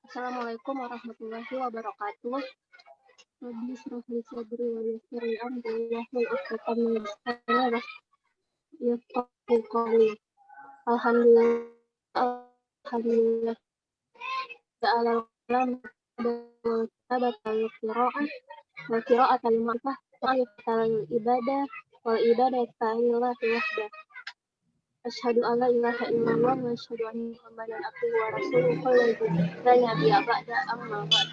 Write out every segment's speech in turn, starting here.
Assalamualaikum warahmatullahi wabarakatuh. Rabbi ishrah li sadri wa yassir li amri wahlul 'uqdatam min lisani yafqahu qawli. Alhamdulillah ta'ala lam tabat al-qira'ah wa qira'at al-ma'rifah wa al-ibadah wal ibadah ta'ala wahda. Asyhadu an la ilaha illallah wa asyhadu anna Muhammadan abduhu wa rasuluhu la nabiyya ba'da amma ba'd.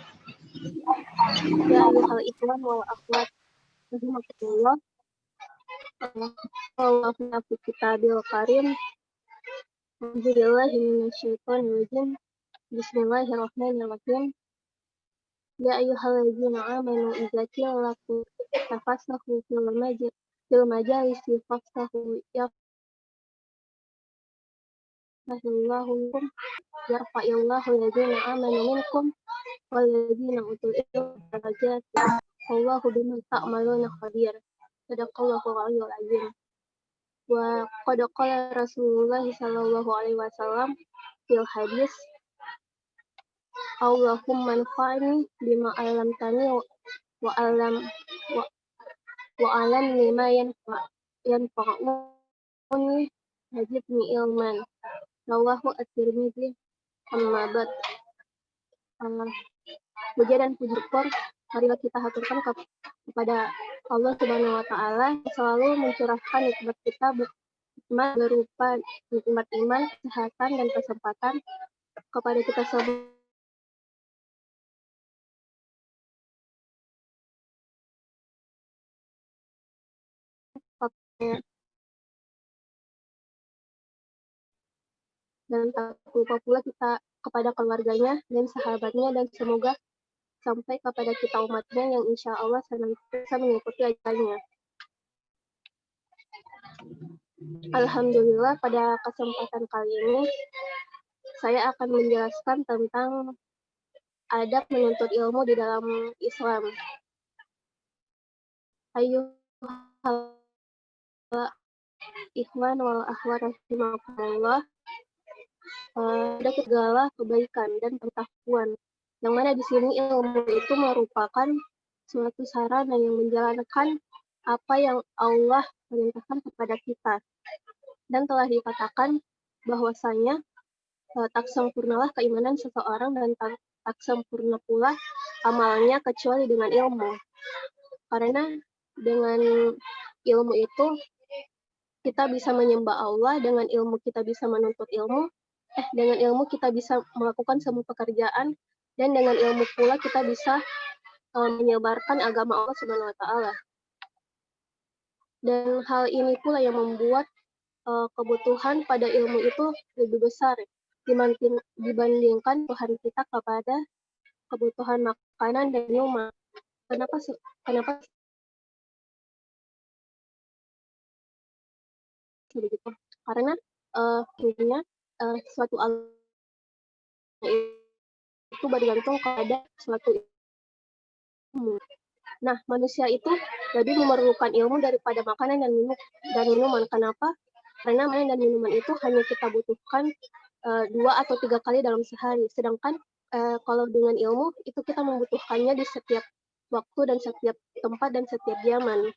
Ya ayyuhal ikhwan wal akhwat rahimakumullah. Allahumma fi kitabil karim. A'udzubillahi minasyaitonir rajim. Bismillahirrahmanirrahim. Ya ayyuhalladzina amanu idza qila lakum tafassahu fil majalisi fafsahu yafsahillahu lakum yarfa'illahu alladzina amanu minkum walladzina utul ilma darajat. Wallahu bima ta'maluna khabir. Sadaqallahul aliyyul azim. Wa qad qala Rasulullah sallallahu alaihi wasallam fil hadis, Allahumma anfa'ni bima 'allamtani wa 'allamni ma yanfa'uni wazidni ilman. Rawahu at-Tirmidzi. Amma ba'd. Puja dan puji syukur marilah kita haturkan kepada Allah Subhanahu wa taala selalu mencurahkan nikmat kita berupa nikmat iman, kesehatan dan kesempatan kepada kita semua. Dan tak lupa pula kita kepada keluarganya dan sahabatnya, dan semoga sampai kepada kita umatnya yang insya Allah senantiasa mengikuti ajarannya. Alhamdulillah, pada kesempatan kali ini saya akan menjelaskan tentang adab menuntut ilmu di dalam Islam. Ayyuhal ikhwan wal akhwat rahimakumullah. Ada segala kebaikan dan pengetahuan, yang mana di sini ilmu itu merupakan suatu sarana yang menjalankan apa yang Allah perintahkan kepada kita. Dan telah dikatakan bahwasanya tak sempurnalah keimanan seseorang dan tak sempurna pula amalnya kecuali dengan ilmu. Karena dengan ilmu itu kita bisa menyembah Allah, dengan ilmu kita bisa menuntut ilmu, dengan ilmu kita bisa melakukan semua pekerjaan, dan dengan ilmu pula kita bisa menyebarkan agama Allah Subhanahu wa taala. Dan hal ini pula yang membuat kebutuhan pada ilmu itu lebih besar dibandingkan Tuhan kita kepada kebutuhan makanan dan minuman. Kenapa begitu? Karena suatu alam itu bergantung kepada suatu ilmu. Nah, manusia itu lebih memerlukan ilmu daripada makanan dan minuman. Kenapa? Karena makanan dan minuman itu hanya kita butuhkan 2 atau 3 kali dalam sehari. Sedangkan kalau dengan ilmu itu kita membutuhkannya di setiap waktu dan setiap tempat dan setiap zaman.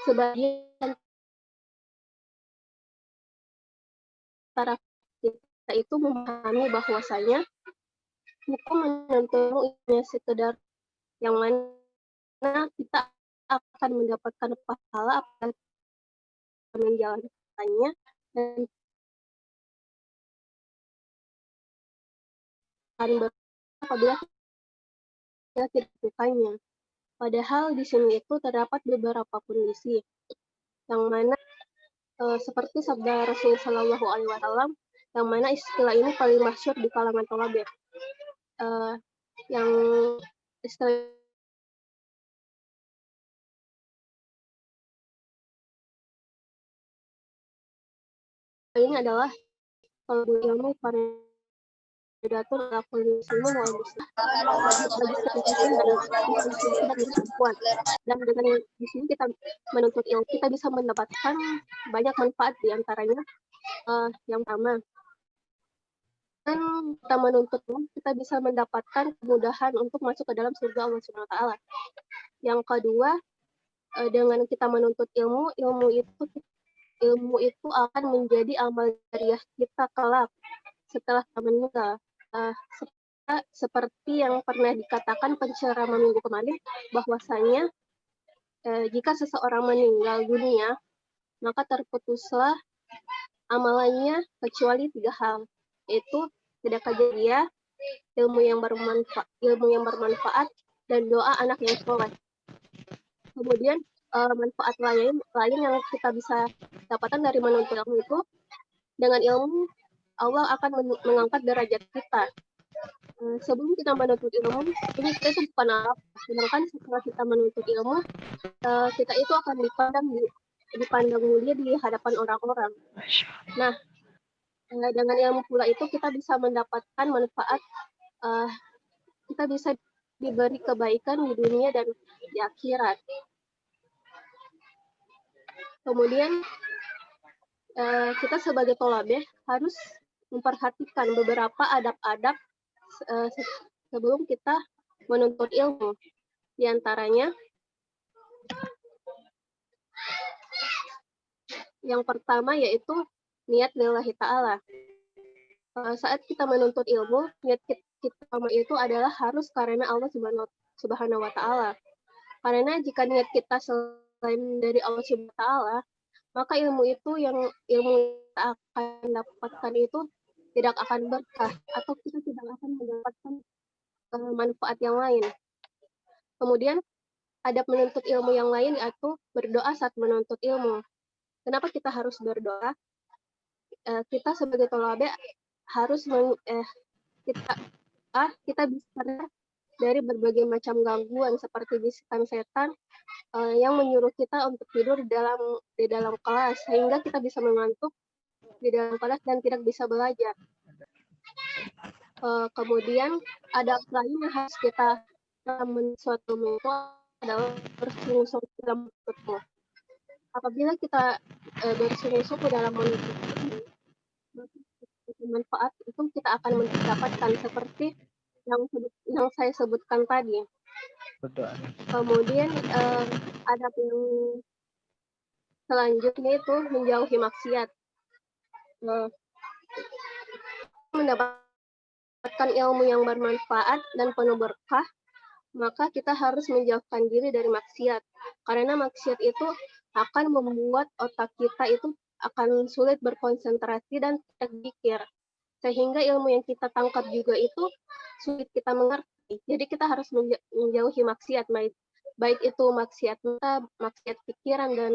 Sebagian para kita itu memahami bahwasanya hukum menuntut ilmu ini sekedar yang mana kita akan mendapatkan pahala apabila menjalankannya, dan apabila kita tidak melakukannya. Padahal di sini itu terdapat beberapa kondisi yang mana seperti sabda Rasulullah Shallallahu Alaihi Wasallam, yang mana istilah ini paling masyhur di kalangan thalabah, yang istilah ini adalah talabul ilmi Predator lakukan muslimu wal muslim bagi setiap muslim dan perempuan. Dan dengan di sini kita menuntut ilmu, kita bisa mendapatkan banyak manfaat di antaranya. Yang pertama, dan kita menuntut ilmu, kita bisa mendapatkan kemudahan untuk masuk ke dalam surga Allah Subhanahu wa taala. Yang kedua, dengan kita menuntut ilmu, ilmu itu akan menjadi amal jariah kita kelak setelah kita meninggal. Seperti yang pernah dikatakan penceramah minggu kemarin, bahwasanya jika seseorang meninggal dunia, maka terputuslah amalannya kecuali 3 hal, yaitu sedekah jariah, ilmu yang bermanfaat, dan doa anak yang soleh. Kemudian manfaat lain yang kita bisa dapatkan dari menuntut ilmu itu, dengan ilmu Allah akan mengangkat derajat kita. Sebelum kita menuntut ilmu, ini kita itu bukan apa. Sedangkan setelah kita menuntut ilmu, kita itu akan dipandang mulia di hadapan orang-orang. Nah, dengan ilmu pula itu kita bisa mendapatkan manfaat, kita bisa diberi kebaikan di dunia dan di akhirat. Kemudian kita sebagai tholabeh harus memperhatikan beberapa adab-adab sebelum kita menuntut ilmu. Di antaranya, yang pertama yaitu niat lillahi ta'ala. Saat kita menuntut ilmu, niat kita itu adalah harus karena Allah Subhanahu wa taala. Karena jika niat kita selain dari Allah Subhanahu wa taala, maka ilmu yang kita akan dapatkan itu tidak akan berkah, atau kita tidak akan mendapatkan manfaat yang lain. Kemudian adab menuntut ilmu yang lain yaitu berdoa saat menuntut ilmu. Kenapa kita harus berdoa? Kita sebagai tholabeh harus kita bisa dari berbagai macam gangguan seperti bisikan setan yang menyuruh kita untuk tidur di dalam kelas, sehingga kita bisa mengantuk di dalam kelas dan tidak bisa belajar. Kemudian adab lain yang harus kita suatu itu adalah bersungguh-sungguh dalam menuntutnya. Apabila kita bersungguh-sungguh dalam menuntutnya, manfaat itu kita akan mendapatkan seperti yang saya sebutkan tadi. Kemudian adab yang selanjutnya itu menjauhi maksiat. Mendapatkan ilmu yang bermanfaat dan penuh berkah, maka kita harus menjauhkan diri dari maksiat. Karena maksiat itu akan membuat otak kita itu akan sulit berkonsentrasi dan tidak berpikir. Sehingga ilmu yang kita tangkap juga itu sulit kita mengerti. Jadi kita harus menjauhi maksiat, baik itu maksiat mata, maksiat pikiran, dan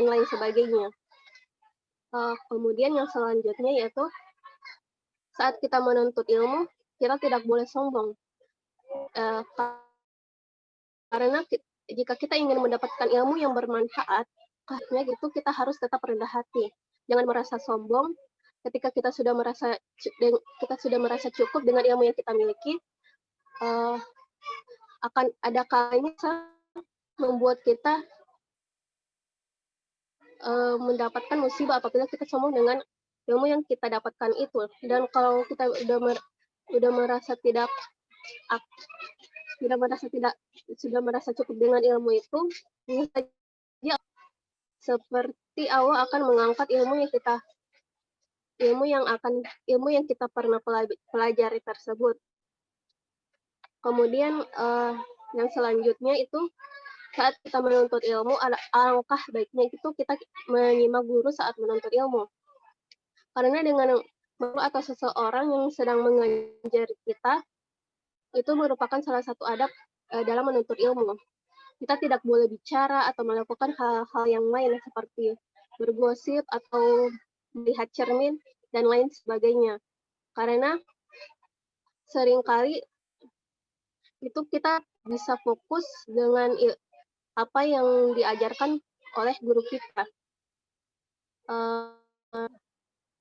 lain sebagainya. Kemudian yang selanjutnya yaitu saat kita menuntut ilmu, kita tidak boleh sombong. Karena jika kita ingin mendapatkan ilmu yang bermanfaat, gitu kita harus tetap rendah hati. Jangan merasa sombong. Ketika kita sudah merasa cukup dengan ilmu yang kita miliki, akan ada kalanya membuat kita mendapatkan musibah apabila kita sombong dengan ilmu yang kita dapatkan itu. Dan kalau kita sudah merasa cukup dengan ilmu itu, seperti Allah akan mengangkat ilmu yang kita pernah pelajari tersebut. Kemudian yang selanjutnya itu saat kita menuntut ilmu, alangkah baiknya itu kita menyimak guru saat menuntut ilmu. Karena dengan guru atau seseorang yang sedang mengajar kita, itu merupakan salah satu adab dalam menuntut ilmu. Kita tidak boleh bicara atau melakukan hal-hal yang lain seperti bergosip atau melihat cermin dan lain sebagainya. Karena seringkali itu kita bisa fokus dengan apa yang diajarkan oleh guru kita.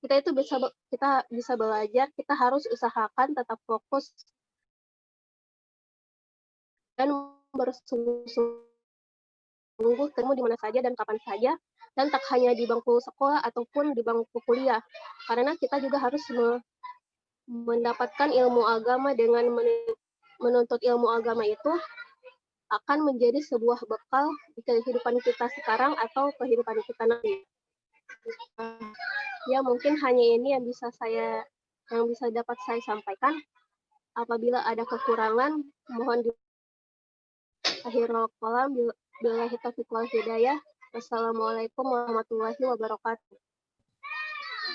kita bisa belajar, kita harus usahakan tetap fokus dan bersungguh-sungguh ketemu di mana saja dan kapan saja, dan tak hanya di bangku sekolah ataupun di bangku kuliah. Karena kita juga harus mendapatkan ilmu agama. Dengan menuntut ilmu agama itu akan menjadi sebuah bekal di kehidupan kita sekarang atau kehidupan kita nanti. Ya, mungkin hanya ini yang bisa dapat saya sampaikan. Apabila ada kekurangan, mohon di akhirul kalam. Billahi taufiq wal hidayah. Wassalamualaikum warahmatullahi wabarakatuh.